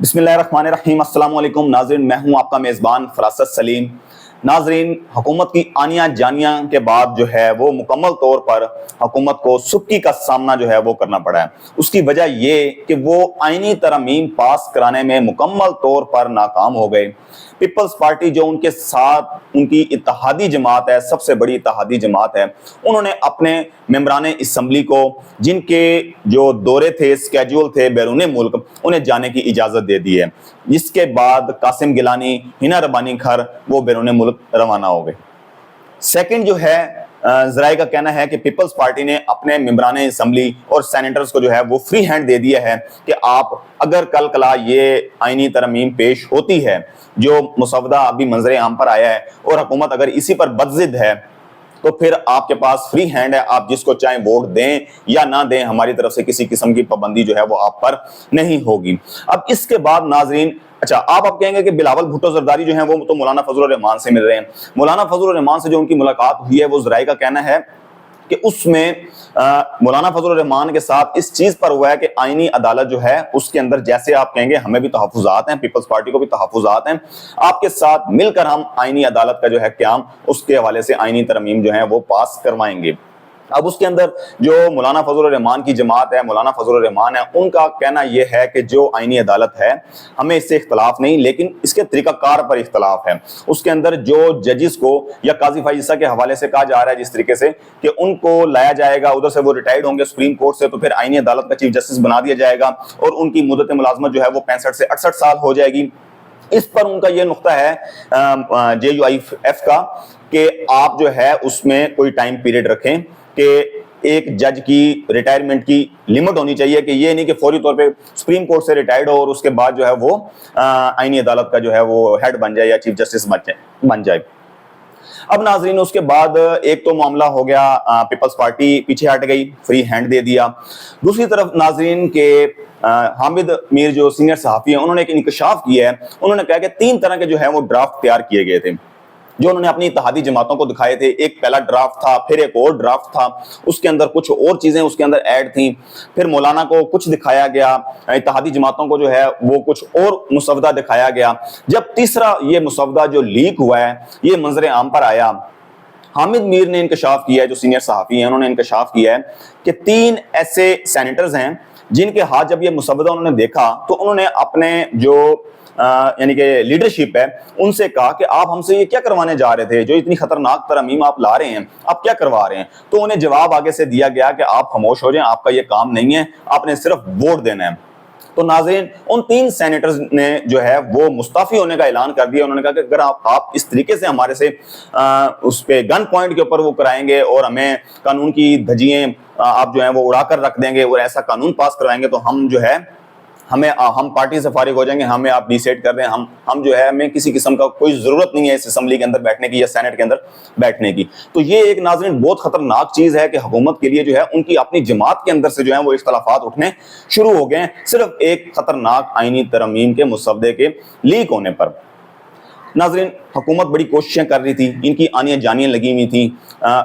بسم اللہ الرحمن الرحیم۔ السلام علیکم ناظرین، میں ہوں آپ کا میزبان فراست سلیم۔ ناظرین، حکومت کی آنیاں جانیاں کے بعد جو ہے وہ مکمل طور پر حکومت کو سبکی کا سامنا جو ہے وہ کرنا پڑا ہے۔ اس کی وجہ یہ کہ وہ آئینی ترامیم پاس کرانے میں مکمل طور پر ناکام ہو گئے۔ پیپلز پارٹی جو ان کے ساتھ ان کی اتحادی جماعت ہے، سب سے بڑی اتحادی جماعت ہے، انہوں نے اپنے ممبران اسمبلی کو جن کے جو دورے تھے، اسکیجول تھے بیرون ملک، انہیں جانے کی اجازت دے دی ہے، جس کے بعد قاسم گیلانی، ہنا ربانی کھر وہ بیرون ملک روانہ ہو گئے۔ سیکنڈ جو ہے ذرائع کا کہنا ہے کہ پیپلز پارٹی نے اپنے ممبران اسمبلی اور سینیٹرز کو جو ہے وہ فری ہینڈ دے دیا ہے کہ آپ اگر کل کلا یہ آئینی ترمیم پیش ہوتی ہے جو مسودہ ابھی منظر عام پر آیا ہے اور حکومت اگر اسی پر بدضد ہے تو پھر آپ کے پاس فری ہینڈ ہے، آپ جس کو چاہیں ووٹ دیں یا نہ دیں، ہماری طرف سے کسی قسم کی پابندی جو ہے وہ آپ پر نہیں ہوگی۔ اب اس کے بعد ناظرین، اچھا آپ کہیں گے کہ بلاول بھٹو زرداری جو ہیں وہ تو مولانا فضل الرحمان سے مل رہے ہیں۔ مولانا فضل الرحمان سے جو ان کی ملاقات ہوئی ہے وہ ذرائع کا کہنا ہے کہ اس میں مولانا فضل الرحمان کے ساتھ اس چیز پر ہوا ہے کہ آئینی عدالت جو ہے اس کے اندر، جیسے آپ کہیں گے ہمیں بھی تحفظات ہیں، پیپلز پارٹی کو بھی تحفظات ہیں، آپ کے ساتھ مل کر ہم آئینی عدالت کا جو ہے قیام، اس کے حوالے سے آئینی ترمیم جو ہے وہ پاس کروائیں گے۔ اب اس کے اندر جو مولانا فضل الرحمان کی جماعت ہے، مولانا فضل الرحمان ہے، ان کا کہنا یہ ہے کہ جو آئینی عدالت ہے ہمیں اس سے اختلاف نہیں، لیکن اس کے طریقہ کار پر اختلاف ہے۔ اس کے اندر جو ججز کو یا قاضی فائزہ کے حوالے سے کہا جا رہا ہے جس طریقے سے کہ ان کو لایا جائے گا، ادھر سے وہ ریٹائرڈ ہوں گے سپریم کورٹ سے، تو پھر آئینی عدالت کا چیف جسٹس بنا دیا جائے گا اور ان کی مدت ملازمت جو ہے وہ 65 سے 68 سال ہو جائے گی۔ اس پر ان کا یہ نقطہ ہے JUIF کا کہ آپ جو ہے اس میں کوئی ٹائم پیریڈ رکھیں کہ ایک جج کی ریٹائرمنٹ کی لمٹ ہونی چاہیے، کہ یہ نہیں کہ فوری طور پہ سپریم کورٹ سے ریٹائرڈ ہو اور اس کے بعد جو ہے وہ آئینی عدالت کا جو ہے وہ ہیڈ بن جائے یا چیف جسٹس بن جائے۔ اب ناظرین، اس کے بعد ایک تو معاملہ ہو گیا، پیپلز پارٹی پیچھے ہٹ گئی، فری ہینڈ دے دیا۔ دوسری طرف ناظرین کے حامد میر جو سینئر صحافی ہیں، انہوں نے ایک انکشاف کیا ہے۔ انہوں نے کہا کہ 3 طرح کے جو ہے وہ ڈرافٹ تیار کیے گئے تھے جو انہوں نے اپنی اتحادی جماعتوں کو دکھائے تھے۔ ایک پہلا ڈرافٹ تھا، پھر ایک اور ڈرافٹ تھا، اس کے اندر کچھ اور چیزیں اس کے اندر ایڈ تھیں، پھر مولانا کو کچھ دکھایا گیا، اتحادی جماعتوں کو جو ہے وہ کچھ اور مسودہ دکھایا گیا۔ جب تیسرا یہ مسودہ جو لیک ہوا ہے، یہ منظر عام پر آیا، حامد میر نے انکشاف کیا ہے، جو سینئر صحافی ہیں انہوں نے انکشاف کیا ہے کہ 3 ایسے سینیٹرز ہیں جن کے ہاتھ جب یہ مسودہ انہوں نے دیکھا تو انہوں نے اپنے جو یعنی کہ لیڈرشپ ہے ان سے کہا کہ آپ ہم سے یہ کیا کروانے جا رہے تھے، جو اتنی خطرناک ترمیم آپ لا رہے ہیں، آپ کیا کروا رہے ہیں؟ تو انہیں جواب آگے سے دیا گیا کہ آپ خاموش ہو جائیں، آپ کا یہ کام نہیں ہے، آپ نے صرف ووٹ دینا ہے۔ تو ناظرین، ان 3 سینیٹرز نے جو ہے وہ مستعفی ہونے کا اعلان کر دیا۔ انہوں نے کہا کہ اگر آپ اس طریقے سے ہمارے سے اس پہ گن پوائنٹ کے اوپر وہ کرائیں گے اور ہمیں قانون کی دھجیاں آپ جو ہیں وہ اڑا کر رکھ دیں گے اور ایسا قانون پاس کروائیں گے تو ہم جو ہے ہم پارٹی سے فارغ ہو جائیں گے، ہمیں آپ ڈیسائیڈ کر دیں، ہم جو ہے ہمیں کسی قسم کا کوئی ضرورت نہیں ہے اس اسمبلی کے اندر بیٹھنے کی یا سینٹ کے اندر بیٹھنے کی۔ تو یہ ایک ناظرین بہت خطرناک چیز ہے کہ حکومت کے لیے جو ہے ان کی اپنی جماعت کے اندر سے جو ہے وہ اختلافات اٹھنے شروع ہو گئے ہیں، صرف ایک خطرناک آئینی ترمیم کے مسودے کے لیک ہونے پر۔ ناظرین، حکومت بڑی کوششیں کر رہی تھی، ان کی آنیاں جانیاں لگی ہوئی تھیں،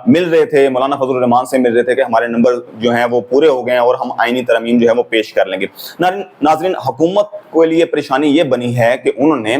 مل رہے تھے مولانا فضل الرحمان سے، مل رہے تھے کہ ہمارے نمبر جو ہیں وہ پورے ہو گئے ہیں اور ہم آئینی ترمیم جو ہے وہ پیش کر لیں گے۔ ناظرین، حکومت کے لیے پریشانی یہ بنی ہے کہ انہوں نے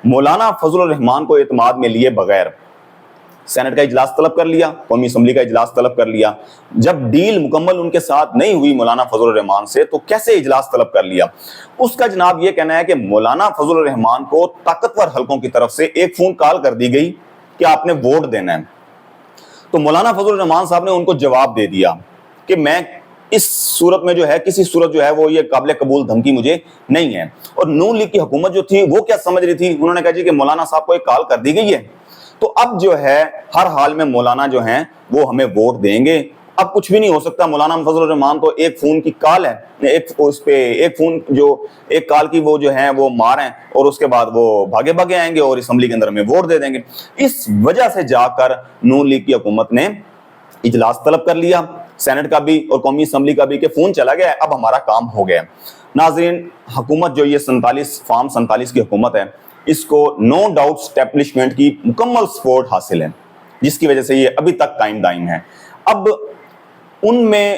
مولانا فضل الرحمان کو اعتماد میں لیے بغیر سینٹ کا اجلاس طلب کر لیا، قومی اسمبلی کا اجلاس طلب کر لیا۔ جب ڈیل مکمل ان کے ساتھ نہیں ہوئی مولانا فضل الرحمان سے تو کیسے اجلاس طلب کر لیا؟ اس کا جناب یہ کہنا ہے کہ مولانا فضل الرحمان کو طاقتور حلقوں کی طرف سے ایک فون کال کر دی گئی کہ آپ نے ووٹ دینا ہے۔ تو مولانا فضل الرحمان صاحب نے ان کو جواب دے دیا کہ میں اس صورت میں جو ہے کسی صورت جو ہے وہ یہ قابل قبول دھمکی مجھے نہیں ہے۔ اور نون لیگ کی حکومت جو تھی وہ کیا سمجھ رہی تھی؟ انہوں نے کہا جی کہ مولانا صاحب کو ایک کال کر دی گئی ہے تو اب جو ہے ہر حال میں مولانا جو ہیں وہ ہمیں ووٹ دیں گے، اب کچھ بھی نہیں ہو سکتا۔ مولانا فضل الرحمان تو ایک فون کی کال ہے، ایک فون جو ایک کال کی وہ جو ہے وہ مار ہیں اور اس کے بعد وہ بھاگے بھاگے آئیں گے اور اسمبلی کے اندر ہمیں ووٹ دے دیں گے۔ اس وجہ سے جا کر نون لیگ کی حکومت نے اجلاس طلب کر لیا، سینٹ کا بھی اور قومی اسمبلی کا بھی، کہ فون چلا گیا ہے، اب ہمارا کام ہو گیا۔ ناظرین، حکومت جو یہ 47 کی حکومت ہے، اس کو نو ڈاؤٹ اسٹیبلشمنٹ کی مکمل سپورٹ حاصل ہے، جس کی وجہ سے یہ ابھی تک قائم دائم ہے۔ اب ان میں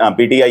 PTI